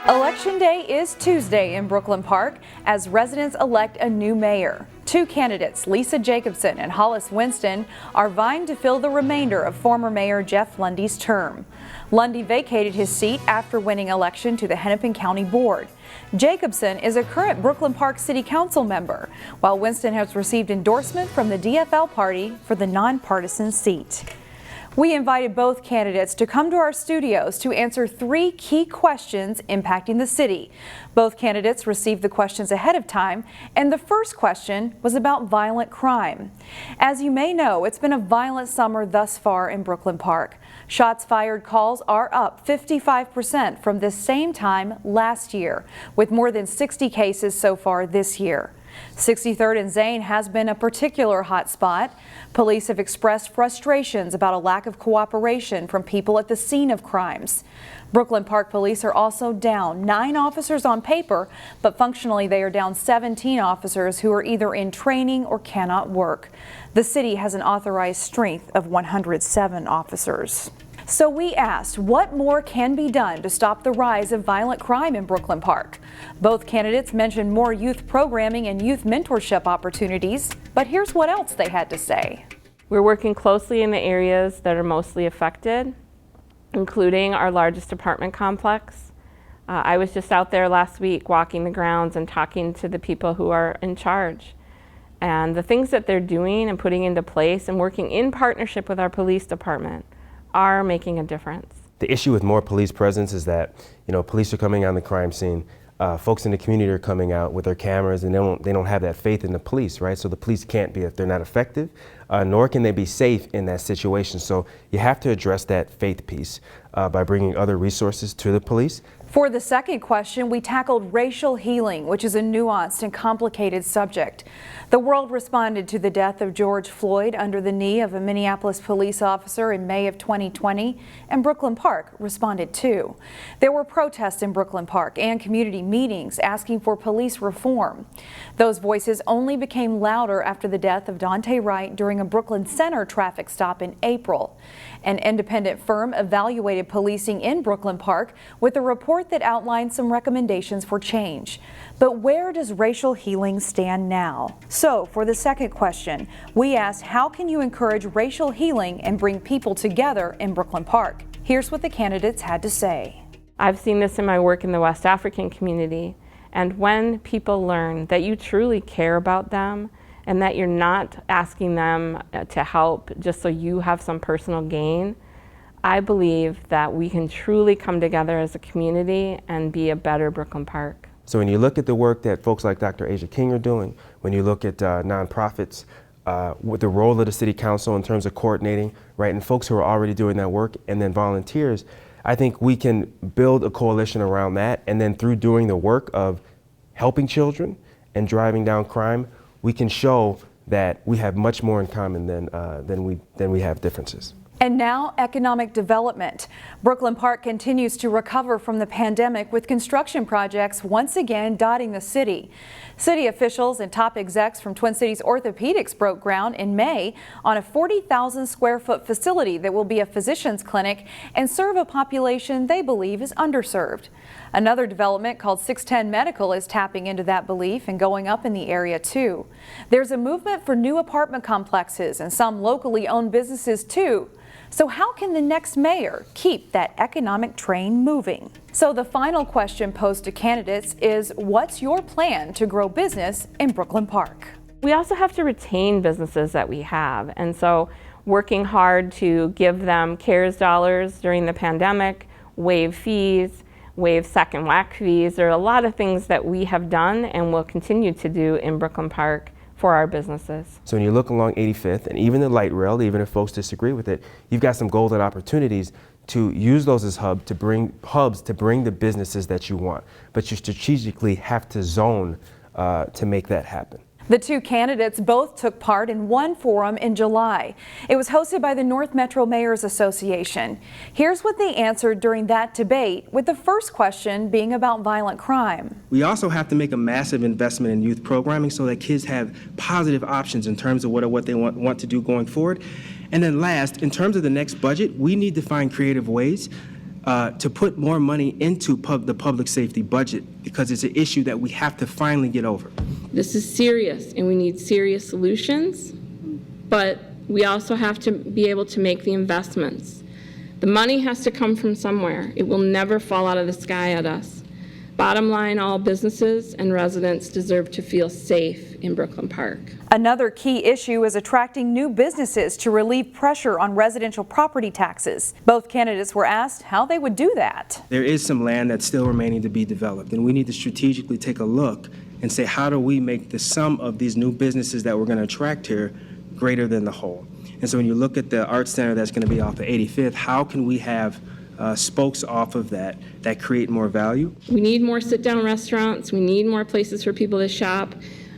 Election Day is Tuesday in Brooklyn Park as residents elect a new mayor. Two candidates, Lisa Jacobson and Hollis Winston, are vying to fill the remainder of former Mayor Jeff Lundy's term. Lundy vacated his seat after winning election to the Hennepin County Board. Jacobson is a current Brooklyn Park City Council member, while Winston has received endorsement from the DFL party for the nonpartisan seat. We invited both candidates to come to our studios to answer 3 key questions impacting the city. Both candidates received the questions ahead of time, and the first question was about violent crime. As you may know, it's been a violent summer thus far in Brooklyn Park. Shots fired calls are up 55% from this same time last year, with more than 60 cases so far this year. 63rd and Zane has been a particular hot spot. Police have expressed frustrations about a lack of cooperation from people at the scene of crimes. Brooklyn Park Police are also down 9 officers on paper, but functionally they are down 17 officers who are either in training or cannot work. The city has an authorized strength of 107 officers. So we asked, what more can be done to stop the rise of violent crime in Brooklyn Park? Both candidates mentioned more youth programming and youth mentorship opportunities, but here's what else they had to say. We're working closely in the areas that are mostly affected, including our largest apartment complex. I was just out there last week walking the grounds and talking to the people who are in charge. And the things that they're doing and putting into place and working in partnership with our police department are making a difference. The issue with more police presence is that, police are coming on the crime scene. Folks in the community are coming out with their cameras, and they don't have that faith in the police, right? So the police can't be, if they're not effective, nor can they be safe in that situation. So you have to address that faith piece by bringing other resources to the police. For the second question, we tackled racial healing, which is a nuanced and complicated subject. The world responded to the death of George Floyd under the knee of a Minneapolis police officer in May of 2020, and Brooklyn Park responded too. There were protests in Brooklyn Park and community meetings asking for police reform. Those voices only became louder after the death of Daunte Wright during a Brooklyn Center traffic stop in April. An independent firm evaluated policing in Brooklyn Park with a report that outlined some recommendations for change. But where does racial healing stand now? So for the second question, we asked, how can you encourage racial healing and bring people together in Brooklyn Park? Here's what the candidates had to say. I've seen this in my work in the West African community, and when people learn that you truly care about them and that you're not asking them to help just so you have some personal gain, I believe that we can truly come together as a community and be a better Brooklyn Park. So when you look at the work that folks like Dr. Asia King are doing, when you look at nonprofits, with the role of the City Council in terms of coordinating, right, and folks who are already doing that work, and then volunteers, I think we can build a coalition around that, and then through doing the work of helping children and driving down crime, we can show that we have much more in common than we have differences. And now, economic development. Brooklyn Park continues to recover from the pandemic with construction projects once again dotting the city. City officials and top execs from Twin Cities Orthopedics broke ground in May on a 40,000 square foot facility that will be a physician's clinic and serve a population they believe is underserved. Another development called 610 Medical is tapping into that belief and going up in the area too. There's a movement for new apartment complexes and some locally owned businesses too. So how can the next mayor keep that economic train moving? So the final question posed to candidates is, what's your plan to grow business in Brooklyn Park? We also have to retain businesses that we have, and so working hard to give them CARES dollars during the pandemic, waive fees, waive second whack fees. There are a lot of things that we have done and will continue to do in Brooklyn Park for our businesses. So when you look along 85th and even the light rail, even if folks disagree with it, you've got some golden opportunities to use those as hubs to bring the businesses that you want. But you strategically have to zone to make that happen. The two candidates both took part in one forum in July. It was hosted by the North Metro Mayors Association. Here's what they answered during that debate, with the first question being about violent crime. We also have to make a massive investment in youth programming so that kids have positive options in terms of what they want to do going forward. And then last, in terms of the next budget, we need to find creative ways to put more money into the public safety budget, because it's an issue that we have to finally get over. This is serious, and we need serious solutions, but we also have to be able to make the investments. The money has to come from somewhere. It will never fall out of the sky at us. Bottom line, all businesses and residents deserve to feel safe in Brooklyn Park. Another key issue is attracting new businesses to relieve pressure on residential property taxes. Both candidates were asked how they would do that. There is some land that's still remaining to be developed, and we need to strategically take a look and say, how do we make the sum of these new businesses that we're going to attract here greater than the whole? And so when you look at the Art Center that's going to be off of 85th, how can we have spokes off of that create more value? We need more sit-down restaurants. We need more places for people to shop.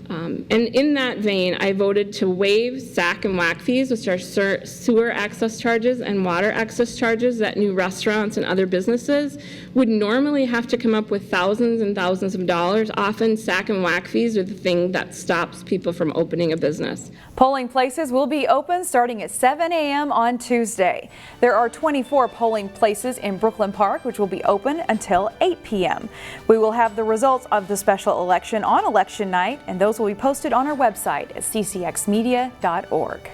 And in that vein, I voted to waive SAC and WAC fees, which are sewer access charges and water access charges that new restaurants and other businesses would normally have to come up with thousands and thousands of dollars. Often SAC and WAC fees are the thing that stops people from opening a business. Polling places will be open starting at 7 a.m. on Tuesday. There are 24 polling places in Brooklyn Park, which will be open until 8 p.m. We will have the results of the special election on election night, and those will be posted on our website at ccxmedia.org.